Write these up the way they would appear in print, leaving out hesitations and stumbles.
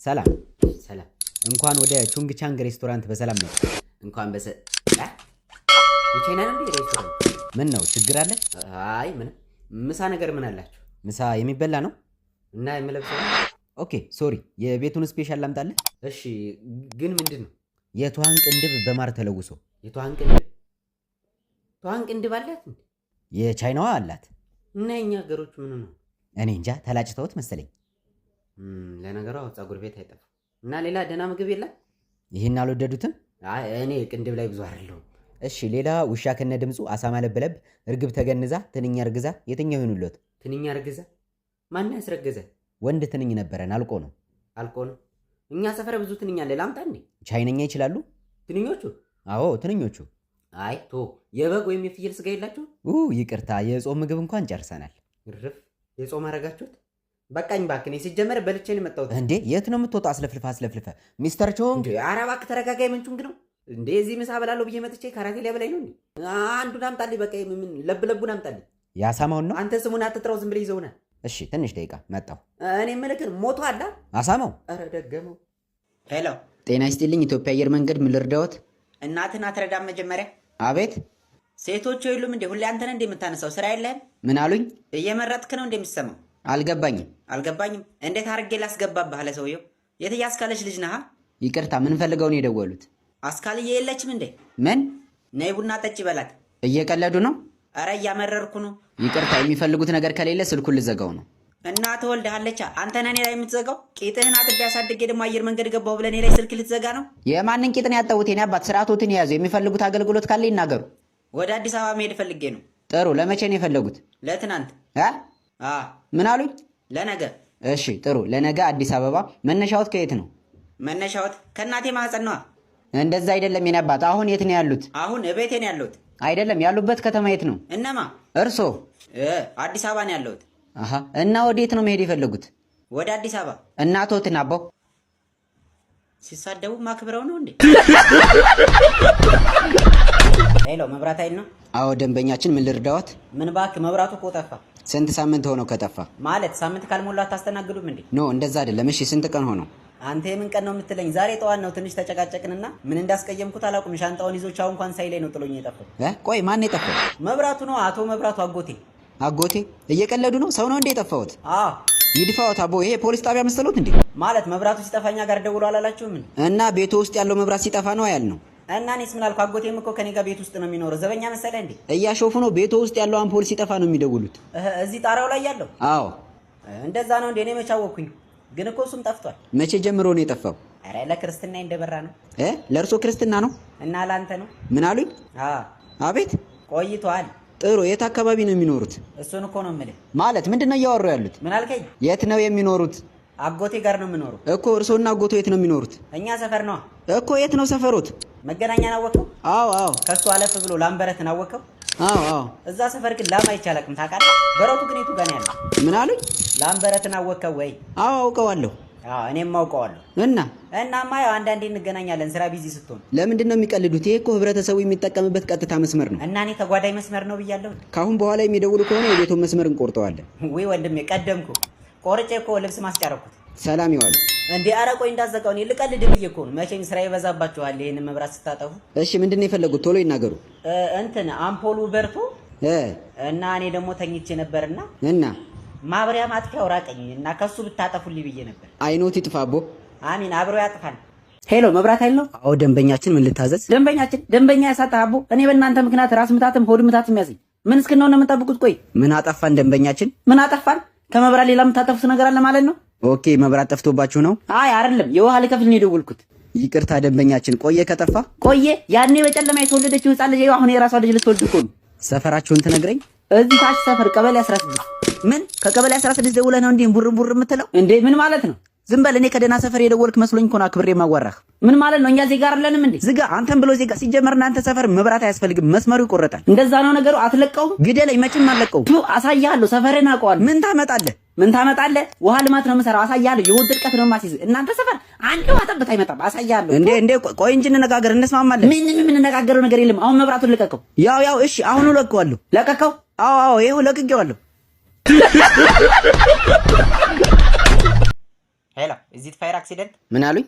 ሰላም ሰላም እንኳን ወደ ቹንግ ቻንግ ሬስቶራንት በሰላም መጣ። እንኳን የቻይና ነው ሬስቶራንት? ምን ነው ችግር አለ? አይ ምን ምሳ ነገር ምን አላችሁ? ምሳ የሚበላ ነው እና የምለብሰው? ኦኬ ሶሪ፣ የቤቱን ስፔሻል ላምጣልህ? እሺ ግን ምንድነው? የቷን ቅንድብ በማር ተለውሶ። የቷን ቅንድብ? ቷን ቅንድብ አላት እንዴ? የቻይናዋ አላት። እና የኛ ሀገሮች ምን ነው? እኔ እንጃ ተላጭተውት መሰለኝ። ለነገሩ ፀጉር ቤት አይጠፋም። እና ሌላ ደህና ምግብ የለም? ይሄን አልወደዱትም? አይ እኔ ቅንድብ ላይ ብዙ አይደለሁም። እሺ ሌላ ውሻ ከነ ድምፁ፣ አሳማ ለበለብ፣ እርግብ ተገንዛ፣ ትንኛ እርግዛ፣ የትኛው ይሁንልዎት? ትንኛ እርግዛ? ማን ያስረገዘ? ወንድ ትንኝ ነበረን፣ አልቆ ነው። አልቆ ነው? እኛ ሰፈር ብዙ ትንኛ አለ። ላምጣ እንዴ? ቻይነኛ ይችላሉ ትንኞቹ? አዎ ትንኞቹ። አይ ቶ የበግ ወይም የፍየል ስጋ የላችሁ? ይቅርታ፣ የጾም ምግብ እንኳን ጨርሰናል። እርፍ! የጾም አረጋችሁት? በቃኝ ባክኔ ሲጀመር በልቼ ነው የመጣሁት። እንዴ የት ነው የምትወጣ? አስለፍልፈ ሚስተር ቾንግ። ኧረ እባክህ ተረጋጋ። ምን ቹንግ ነው እንዴ? እዚህ ምሳ በላለሁ ብዬ መጥቼ ካራቴ ሊያበላኝ ነው እንዴ? አንዱን አምጣልኝ። በቃ ምን ለብለቡን አምጣልኝ። ያሳማውን ነው? አንተ ስሙን አትጥራው፣ ዝም ብለህ ይዘውና። እሺ ትንሽ ደቂቃ መጣሁ። እኔ የምልህ ሞቶ አላ አሳማው? ኧረ ደገመው። ሄሎ ጤና ይስጥልኝ፣ ኢትዮጵያ አየር መንገድ ምን ልርዳዎት? እናትን አትረዳም መጀመሪያ? አቤት። ሴቶቹ የሉም እንዴ? ሁሌ አንተ ነህ እንዴ የምታነሳው? ስራ የለህም? ምን አሉኝ? እየመረጥክ ነው እንዴ የምትሰማው? አልገባኝም። አልገባኝም? እንዴት አድርጌ ላስገባብህ አለ ሰውየው። የትዬ አስካለች ልጅ ነህ? ይቅርታ ምን ፈልገው ነው የደወሉት? አስካልዬ የለችም እንዴ? ምን? ነይ ቡና ጠጪ በላት። እየቀለዱ ነው? አረ እያመረርኩ ነው። ይቅርታ የሚፈልጉት ነገር ከሌለ ስልኩን ልዘጋው ነው። እና ተወልደሃለች አንተ ነህ እኔ ላይ የምትዘጋው? ቂጥህን አጥቤ አሳድጌ ደግሞ አየር መንገድ ገባሁ ብለህ እኔ ላይ ስልክ ልትዘጋ ነው? የማንን ቂጥን ያጠቡት? የኔ አባት ስርዓቶትን የያዙ። የሚፈልጉት አገልግሎት ካለ ይናገሩ። ወደ አዲስ አበባ መሄድ ፈልጌ ነው። ጥሩ። ለመቼ ነው የፈለጉት? ለትናንት። ምን አሉኝ? ለነገ። እሺ ጥሩ። ለነገ አዲስ አበባ። መነሻዎት ከየት ነው? መነሻዎት ከእናቴ ማህፀን ነዋ። እንደዛ አይደለም የኔ አባት። አሁን የት ነው ያሉት? አሁን እቤቴ ነው ያለሁት። አይደለም፣ ያሉበት ከተማ የት ነው? እነማ? እርሶ? አዲስ አበባ ነው ያለሁት። እና ወዴት ነው መሄድ የፈለጉት? ወደ አዲስ አበባ። እናቶትን አባው ሲሳደቡ ማክብረው ነው እንዴ? ሄሎ መብራት ኃይል ነው? አዎ ደንበኛችን፣ ምን ልርዳዎት? ምን እባክህ መብራቱ እኮ ጠፋ። ስንት ሳምንት ሆነው ከጠፋ? ማለት ሳምንት ካልሞላ አታስተናግዱም እንዴ? ኖ እንደዛ አይደለም። እሺ ስንት ቀን ሆነው? አንተ የምን ቀን ነው የምትለኝ? ዛሬ ጠዋት ነው። ትንሽ ተጨቃጨቅንና ምን እንዳስቀየምኩት አላውቅም። ሻንጣውን ይዞ ቻው እንኳን ሳይለኝ ነው ጥሎኝ የጠፋው። ቆይ ማን የጠፋው? መብራቱ ነው። አቶ መብራቱ አጎቴ። አጎቴ? እየቀለዱ ነው? ሰው ነው እንዴ የጠፋውት? ይድፋዎት አቦ። ይሄ ፖሊስ ጣቢያ መስሎት እንዴ? ማለት መብራቱ ሲጠፋኛ ጋር ደውሎ አላላችሁም? እና ቤቱ ውስጥ ያለው መብራት ሲጠፋ ነው ያልነው። እና እኔስ ምን አልኩ? አጎቴም እኮ ከኔ ጋር ቤት ውስጥ ነው የሚኖረው። ዘበኛ መሰለህ እንዴ? እያሾፉ ነው። ቤቱ ውስጥ ያለው አምፖል ሲጠፋ ነው የሚደውሉት። እዚህ ጣሪያው ላይ ያለው? አዎ እንደዛ ነው እንዴ? እኔ መች አወኩኝ? ግን እኮ እሱም ጠፍቷል። መቼ ጀምሮ ነው የጠፋው? ኧረ ለክርስትና እንደበራ ነው። ለእርሶ ክርስትና ነው? እና ላንተ ነው? ምን አሉኝ? አቤት። ቆይቷል። ጥሩ። የት አካባቢ ነው የሚኖሩት? እሱን እኮ ነው የምልህ። ማለት ምንድነው እያወሩ ያሉት? ምን አልከኝ? የት ነው የሚኖሩት? አጎቴ ጋር ነው የምኖረው እኮ። እርሶና አጎቶ የት ነው የሚኖሩት? እኛ ሰፈር ነው እኮ። የት ነው ሰፈሮት? መገናኛን አወቀው? አዎ። ከሱ አለፍ ብሎ ላምበረትን አወቀው? አዎ። እዛ ሰፈር ግን ላም አይቻለቅም ታውቃለህ? በረቱ ግን የቱ ጋር ነው ያለው? ምን አሉኝ? ላምበረትን አወቀው ወይ? አዎ አውቀዋለሁ። እኔም አውቀዋለሁ። እናማ ያው አንዳንዴ እንገናኛለን ስራ ቢዚ ስትሆን። ለምንድን ነው የሚቀልዱት? ይሄ እኮ ህብረተሰቡ የሚጠቀምበት ቀጥታ መስመር ነው። እና እኔ ተጓዳኝ መስመር ነው ብያለሁ። ካሁን በኋላ የሚደውሉ ከሆነ የቤቱን መስመር እንቆርጠዋለን። ወይ ወንድሜ ቀደምኩ። ቆርጬ እኮ ልብስ ማስጫረኩት። ሰላም ይዋሉ እንዴ? ኧረ ቆይ እንዳዘጋው። እኔ ልቀልድ ብዬ እኮ ነው። መቼም ስራ ይበዛባችኋል ይሄንን መብራት ስታጠፉ። እሺ ምንድን ነው የፈለጉት? ቶሎ ይናገሩ። አምፖሉ በርቶ እና እኔ ደግሞ ተኝቼ ነበርና ማብሪያ ማጥፊያው ራቀኝ እና ከሱ ብታጠፉልኝ ብዬ ነበር። አይኖት ይጥፋቦ። አሚን አብሮ ያጥፋል። ሄሎ መብራት ኃይል ነው? አዎ ደንበኛችን፣ ምን ልታዘዝ? ደንበኛ ያሳጣቦ። እኔ በእናንተ ምክንያት ራስ ምታትም ሆድ ምታትም ያዘኝ። ምን እስክነው ነው የምጠብቁት? ቆይ ምን አጠፋን ደንበኛችን? ምን አጠፋን? ከመብራት ሌላ የምታጠፉት ነገር አለ ማለት ነው? ኦኬ መብራት ጠፍቶባችሁ ነው? አይ አይደለም፣ የውሃ ልከፍል ነው የደወልኩት። ይቅርታ ደንበኛችን። ቆየ ከጠፋ? ቆየ። ያኔ በጨለማ የተወለደችው ህፃን ልጅ አሁን የራሷ ልጅ ልትወልድ እኮ ነው። ሰፈራችሁን ትነግረኝ? እዚህ ታች ሰፈር ቀበሌ 16። ምን ከቀበሌ 16 ደውለህ ነው እንዴ ቡር የምትለው? እንዴ ምን ማለት ነው? ዝም በል። እኔ ከደህና ሰፈር የደወልክ መስሎኝ እኮ ነው አክብሬ ማዋራህ። ምን ማለት ነው? እኛ ዜጋ አይደለንም እንዴ? ዝጋ። አንተም ብሎ ዜጋ። ሲጀመር እናንተ ሰፈር መብራት አያስፈልግም፣ መስመሩ ይቆረጣል። እንደዛ ነው ነገሩ። አትለቀውም? ግደለኝ። መቼም አልለቀውም። አሳያለሁ። ሰፈሬን አውቀዋለሁ። ምን ታመጣለህ? ውሃ ልማት ነው የምሰራው። አሳያለሁ። የሆድ ድርቀት ነው የማስይዝ። እናንተ ሰፈር አንድ ውሃ ጠብታ አይመጣም። አሳያለሁ። እንዴ ቆይ እንጂ እንነጋገር፣ እንስማማለን። ምን የምንነጋገረው ነገር የለም። አሁን መብራቱን ልቀቀው። ያው እሺ፣ አሁኑ ለቀዋለሁ። ለቀቀው? አዎ ይሄው ለቅቄዋለሁ። ሄሎ እዚህ ፋየር አክሲደንት ምን አሉኝ?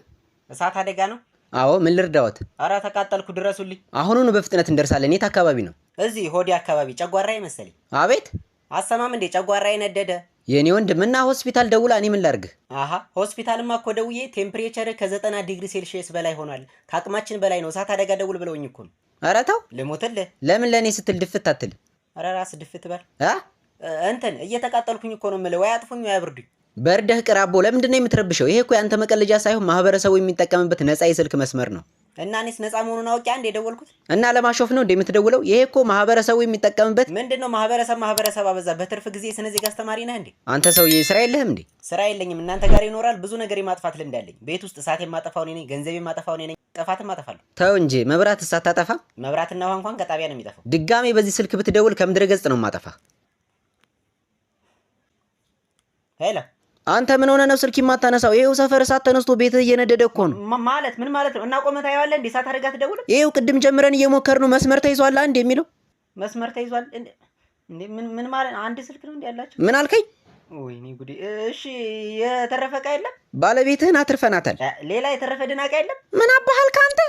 እሳት አደጋ ነው? አዎ ምን ልርዳዎት? ኧረ ተቃጠልኩ ድረሱልኝ። አሁኑኑ በፍጥነት እንደርሳለን። የት አካባቢ ነው? እዚህ ሆዴ አካባቢ ጨጓራዬ መሰለኝ። አቤት አሰማም እንዴ ጨጓራዬ ነደደ። የኔ ወንድም እና ሆስፒታል ደውላ እኔ ምን ላድርግ? አሃ ሆስፒታልማ እኮ ደውዬ ቴምፕሬቸር ከ90 ዲግሪ ሴልሺየስ በላይ ሆኗል፣ ከአቅማችን በላይ ነው፣ እሳት አደጋ ደውል ብለውኝ እኮ ነው። ኧረ ተው ልሞትልህ። ለምን ለእኔ ስትል ድፍት አትል? ኧረ ራስ ድፍት በል። እንትን እየተቃጠልኩኝ እኮ ነው የምልህ። ወይ አጥፉኝ ወይ አብርዱኝ። በርደህ ቅራቦ ለምንድን ነው የምትረብሸው? ይሄ እኮ ያንተ መቀለጃ ሳይሆን ማህበረሰቡ የሚጠቀምበት ነፃ የስልክ መስመር ነው። እና እኔስ ነፃ መሆኑን አውቄ አንዴ የደወልኩት እና ለማሾፍ ነው እንዴ የምትደውለው? ይሄ እኮ ማህበረሰቡ የሚጠቀምበት ምንድነው? ማህበረሰብ አበዛ። በትርፍ ጊዜ ስነ ዜጋ አስተማሪ ነህ እንዴ? አንተ ሰውዬ ስራ የለህም እንዴ? ስራ የለኝም። እናንተ ጋር ይኖራል። ብዙ ነገር የማጥፋት ልምድ አለኝ። ቤት ውስጥ እሳት የማጠፋው እኔ ነኝ፣ ገንዘብ የማጠፋው እኔ ነኝ፣ ጥፋትም አጠፋለሁ። ተው እንጂ መብራት እሳት ታጠፋ? መብራትና ውሃ እንኳን ከጣቢያ ነው የሚጠፋው። ድጋሜ በዚህ ስልክ ብትደውል ከምድረ ገጽ ነው ማጠፋ። ሄሎ አንተ ምን ሆነ ነው ስልክ የማታነሳው? ይሄው ሰፈር እሳት ተነስቶ ቤትህ እየነደደ እኮ ነው። ማለት ምን ማለት ነው? እና ቆመህ ታየዋለህ እንዴ? እሳት አደጋ ትደውልም? ይሄው ቅድም ጀምረን እየሞከርነው መስመር ተይዟል አንዴ የሚለው መስመር ተይዟል እንዴ? ምን ማለት አንድ ስልክ ነው እንዴ ያላችሁ? ምን አልከኝ? ወይኔ ጉዴ! እሺ የተረፈ ዕቃ የለም? ባለቤትህን አትርፈናታል። ሌላ የተረፈ ድና ዕቃ የለም? ምን አባሃል ካንተ?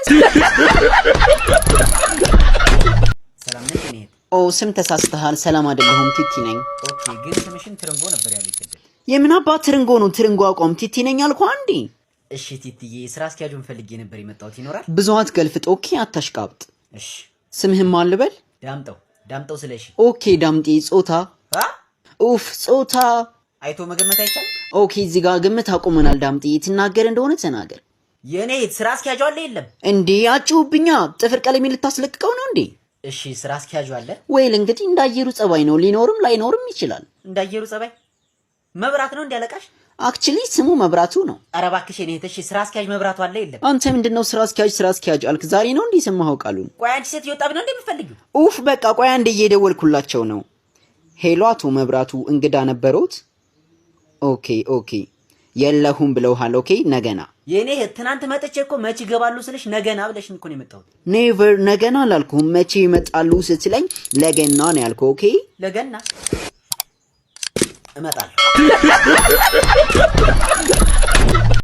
ሰላም ነኝ እኔ። ኦ ስም ተሳስተሃል። ሰላም አይደለሁም ቲቲ ነኝ። ኦኬ ግን ስምሽን ትርንጎ ነበር ያለኝ ቅድም። የምን አባት ትርንጎ ነው? ትርንጎ አቆም። ቲቲ ነኝ አልኩህ አንዴ። እሺ ቲቲዬ፣ ስራ አስኪያጁን ፈልጌ ነበር የመጣሁት። ይኖራል? ብዙ አትገልፍጥ። ኦኬ አታሽቃብጥ። እሺ ስምህን ማን ልበል? ዳምጠው ስለሺ። ኦኬ ዳምጤ። ጾታ? ኡፍ ጾታ አይቶ መገመት አይቻልም? ኦኬ እዚህ ጋር ግምት አቁመናል። ዳምጤ ትናገር እንደሆነ ተናገር። የኔ ስራ አስኪያጁ አለ የለም? እንዴ አጭውብኛ። ጥፍር ቀለሜ ልታስለቅቀው ነው እንዴ? እሺ ስራ አስኪያጁ አለ? ወይል እንግዲህ እንዳየሩ ጸባይ ነው። ሊኖርም ላይኖርም ይችላል። እንዳየሩ ጸባይ መብራት ነው እንዲያለቃሽ? አክቹሊ ስሙ መብራቱ ነው። ኧረ እባክሽ እኔ እሺ ስራ አስኪያጅ መብራቱ አለ የለም? አንተ ምንድነው ስራ አስኪያጅ አልክ? ዛሬ ነው እንዴ ሰማኸው ቃሉን? ቆይ አንቺ ሴት ይወጣብ ነው እንደምፈልጊው? ኡፍ በቃ ቆይ አንዴ እየደወልኩላቸው ነው። ሄሎ አቶ መብራቱ እንግዳ ነበሩት? ኦኬ የለሁም ብለውሃል። ኦኬ ነገና የኔ ትናንት መጥቼ እኮ መቼ ይገባሉ ስልሽ ነገና ብለሽኝ እኮ ነው የመጣሁት። ኔቨር ነገና አላልኩም። መቼ ይመጣሉ ስትለኝ ለገና ነው ያልኩህ። ኦኬ ለገና እመጣለሁ።